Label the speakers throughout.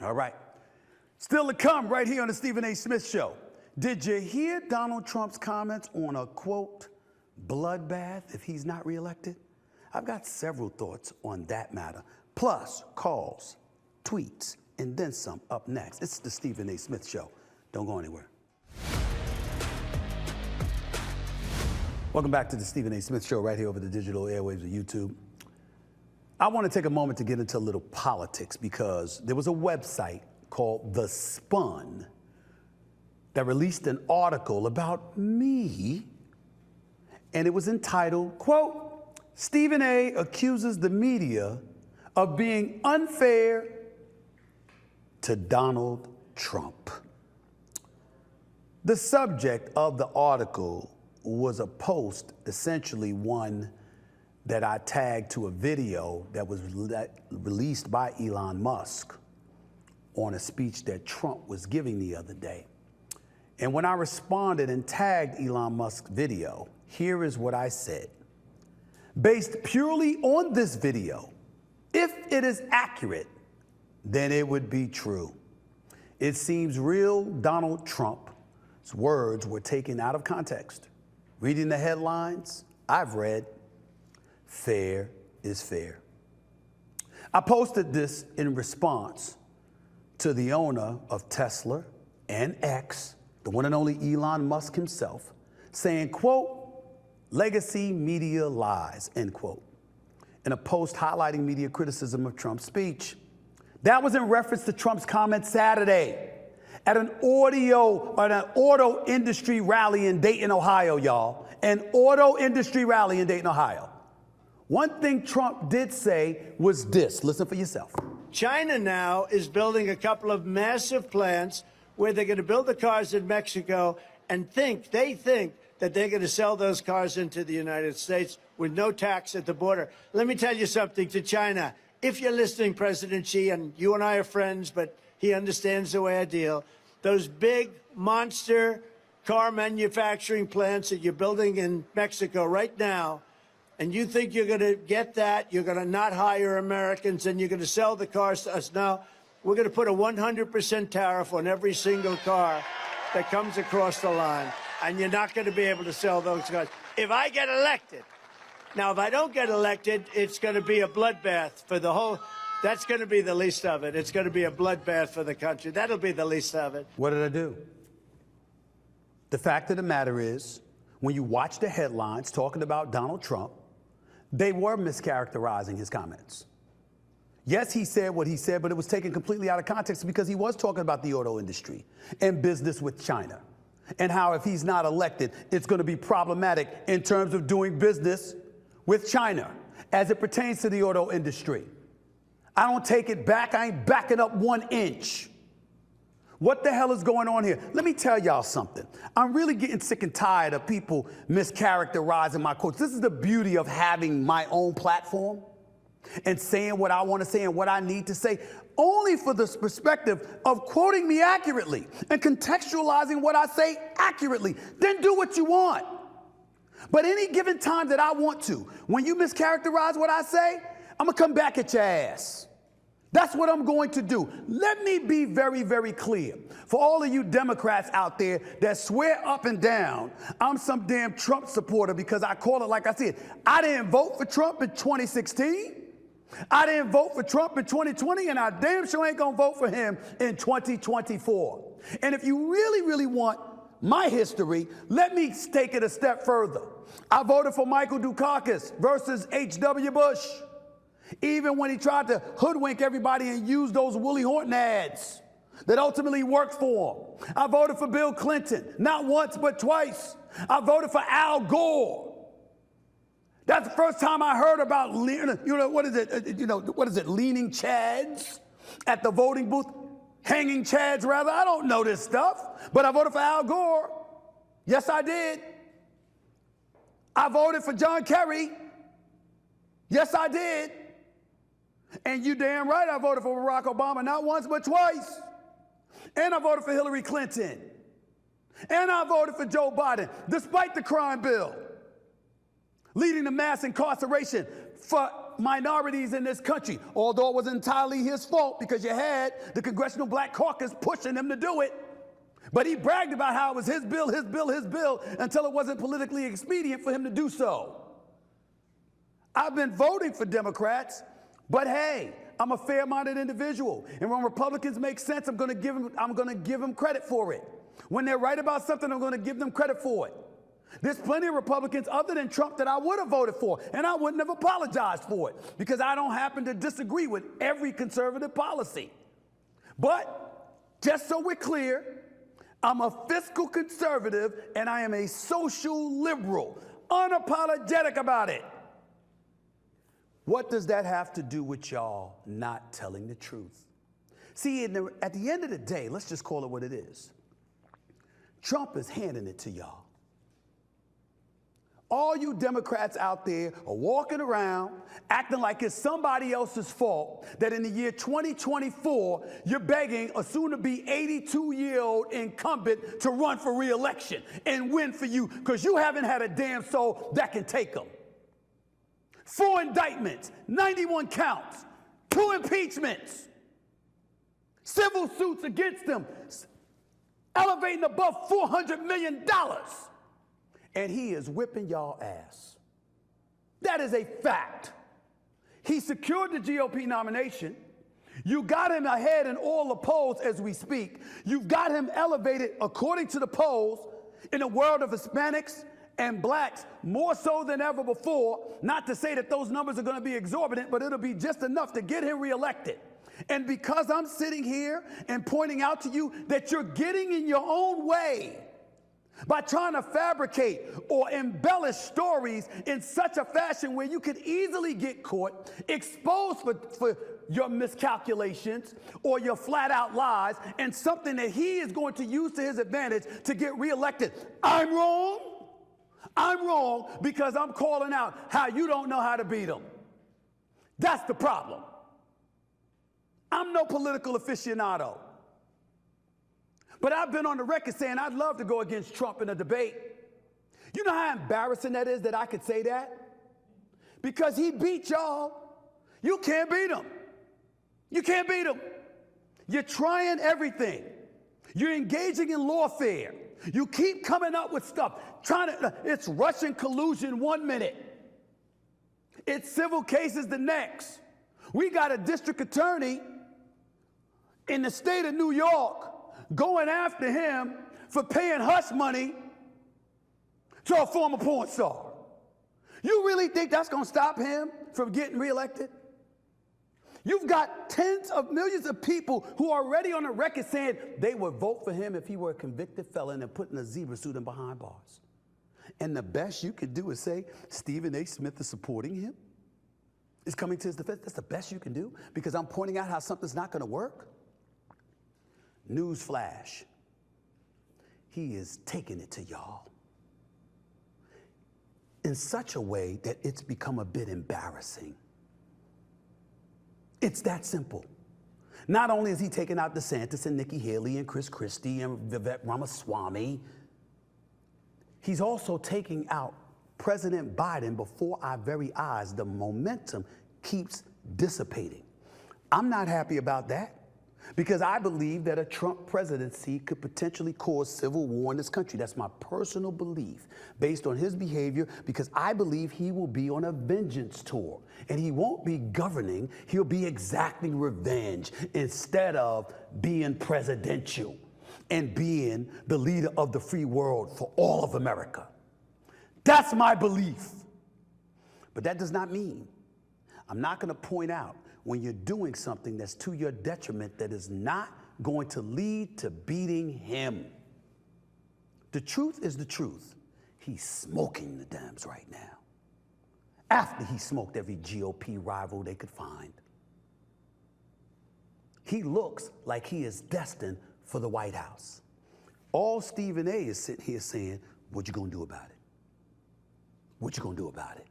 Speaker 1: All right. Still to come right here on the Stephen A. Smith Show. Did you hear Donald Trump's comments on a, quote, bloodbath if he's not reelected? I've got several thoughts on that matter, plus calls, tweets, and then some up next. It's the Stephen A. Smith Show. Don't go anywhere. Welcome back to the Stephen A. Smith Show right here over the digital airwaves of YouTube. I want to take a moment to get into a little politics because there was a website called The Spun that released an article about me, and it was entitled, quote, Stephen A. accuses the media of being unfair to Donald Trump. The subject of the article was a post, essentially one that I tagged to a video that was released by Elon Musk on a speech that Trump was giving the other day. And when I responded and tagged Elon Musk's video, here is what I said. Based purely on this video, if it is accurate, then it would be true. It seems real Donald Trump's words were taken out of context. Reading the headlines, I've read, fair is fair. I posted this in response to the owner of Tesla and X, the one and only Elon Musk himself, saying, quote, legacy media lies, end quote, in a post highlighting media criticism of Trump's speech. That was in reference to Trump's comment Saturday at an auto industry rally in Dayton, Ohio, y'all. An auto industry rally in Dayton, Ohio. One thing Trump did say was this. Listen for yourself.
Speaker 2: China now is building a couple of massive plants where they're going to build the cars in Mexico and they think that they're going to sell those cars into the United States with no tax at the border. Let me tell you something to China. If you're listening, President Xi, and you and I are friends, but he understands the way I deal, those big monster car manufacturing plants that you're building in Mexico right now, and you think you're going to get that, you're going to not hire Americans, and you're going to sell the cars to us. Now, we're going to put a 100% tariff on every single car that comes across the line, and you're not going to be able to sell those cars. If I get elected, now, if I don't get elected, it's going to be a bloodbath for the whole, that's going to be the least of it. It's going to be a bloodbath for the country. That'll be the least of it.
Speaker 1: What did I do? The fact of the matter is, when you watch the headlines talking about Donald Trump, they were mischaracterizing his comments. Yes, he said what he said, but it was taken completely out of context because he was talking about the auto industry and business with China and how if he's not elected, it's going to be problematic in terms of doing business with China as it pertains to the auto industry. I don't take it back. I ain't backing up 1 inch. What the hell is going on here? Let me tell y'all something. I'm really getting sick and tired of people mischaracterizing my quotes. This is the beauty of having my own platform and saying what I want to say and what I need to say, only for the perspective of quoting me accurately and contextualizing what I say accurately. Then do what you want. But any given time that I want to, when you mischaracterize what I say, I'm going to come back at your ass. That's what I'm going to do. Let me be very, very clear. For all of you Democrats out there that swear up and down, I'm some damn Trump supporter because I call it like I said. I didn't vote for Trump in 2016. I didn't vote for Trump in 2020, and I damn sure ain't going to vote for him in 2024. And if you really, really want my history, let me take it a step further. I voted for Michael Dukakis versus H.W. Bush. Even when he tried to hoodwink everybody and use those Willie Horton ads that ultimately worked for him. I voted for Bill Clinton, not once but twice. I voted for Al Gore. That's the first time I heard about, what is it, leaning chads at the voting booth? Hanging chads, rather. I don't know this stuff, but I voted for Al Gore. Yes, I did. I voted for John Kerry. Yes, I did. And you damn right I voted for Barack Obama, not once but twice. And I voted for Hillary Clinton. And I voted for Joe Biden, despite the crime bill leading to mass incarceration for minorities in this country, although it was entirely his fault because you had the Congressional Black Caucus pushing him to do it. But he bragged about how it was his bill, his bill, his bill, until it wasn't politically expedient for him to do so. I've been voting for Democrats, but hey, I'm a fair-minded individual. And when Republicans make sense, I'm going to give them credit for it. When they're right about something, I'm going to give them credit for it. There's plenty of Republicans other than Trump that I would have voted for, and I wouldn't have apologized for it because I don't happen to disagree with every conservative policy. But just so we're clear, I'm a fiscal conservative and I am a social liberal, unapologetic about it. What does that have to do with y'all not telling the truth? See, at the end of the day, let's just call it what it is. Trump is handing it to y'all. All you Democrats out there are walking around acting like it's somebody else's fault that in the year 2024, you're begging a soon-to-be 82-year-old incumbent to run for re-election and win for you because you haven't had a damn soul that can take them. 4 indictments, 91 counts, 2 impeachments, civil suits against them, elevating above $400 million. And he is whipping y'all ass. That is a fact. He secured the GOP nomination. You got him ahead in all the polls as we speak. You've got him elevated, according to the polls, in a world of Hispanics and blacks more so than ever before. Not to say that those numbers are going to be exorbitant, but it'll be just enough to get him reelected. And because I'm sitting here and pointing out to you that you're getting in your own way by trying to fabricate or embellish stories in such a fashion where you could easily get caught, exposed for your miscalculations or your flat-out lies, and something that he is going to use to his advantage to get reelected. I'm wrong. I'm wrong because I'm calling out how you don't know how to beat them. That's the problem. I'm no political aficionado. But I've been on the record saying I'd love to go against Trump in a debate. You know how embarrassing that is that I could say that? Because he beat y'all. You can't beat him. You can't beat him. You're trying everything. You're engaging in lawfare. You keep coming up with stuff. It's Russian collusion 1 minute. It's civil cases the next. We got a district attorney in the state of New York going after him for paying hush money to a former porn star. You really think that's going to stop him from getting reelected? You've got tens of millions of people who are already on the record saying they would vote for him if he were a convicted felon and put in a zebra suit and behind bars. And the best you could do is say Stephen A. Smith is supporting him, is coming to his defense. That's the best you can do because I'm pointing out how something's not going to work. Newsflash. He is taking it to y'all in such a way that it's become a bit embarrassing. It's that simple. Not only is he taking out DeSantis and Nikki Haley and Chris Christie and Vivek Ramaswamy, he's also taking out President Biden before our very eyes. The momentum keeps dissipating. I'm not happy about that because I believe that a Trump presidency could potentially cause civil war in this country. That's my personal belief based on his behavior because I believe he will be on a vengeance tour and he won't be governing, he'll be exacting revenge instead of being presidential and being the leader of the free world for all of America. That's my belief. But that does not mean I'm not going to point out when you're doing something that's to your detriment that is not going to lead to beating him. The truth is the truth. He's smoking the Dems right now. After he smoked every GOP rival they could find. He looks like he is destined for the White House. All Stephen A. is sitting here saying, what you gonna do about it? What you gonna do about it?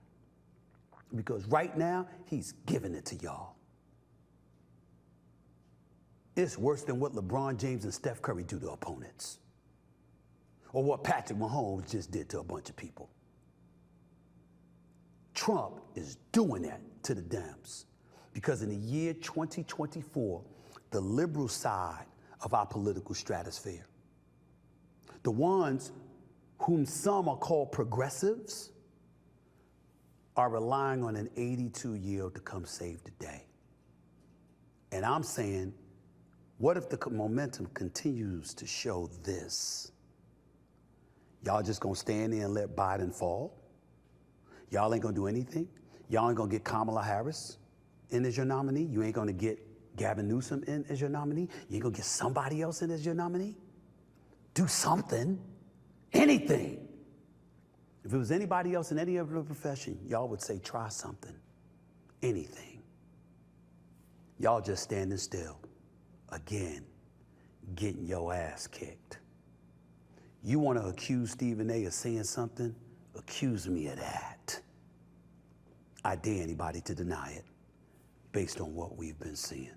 Speaker 1: Because right now, he's giving it to y'all. It's worse than what LeBron James and Steph Curry do to opponents. Or what Patrick Mahomes just did to a bunch of people. Trump is doing that to the Dems. Because in the year 2024, the liberal side of our political stratosphere, the ones whom some are called progressives, are relying on an 82 yield to come save the day. And I'm saying, what if the momentum continues to show this? Y'all just gonna stand there and let Biden fall? Y'all ain't gonna do anything? Y'all ain't gonna get Kamala Harris in as your nominee? You ain't gonna get Gavin Newsom in as your nominee? You ain't gonna get somebody else in as your nominee? Do something, anything. If it was anybody else in any other profession, y'all would say, try something, anything. Y'all just standing still, again, getting your ass kicked. You want to accuse Stephen A of saying something? Accuse me of that. I dare anybody to deny it based on what we've been seeing.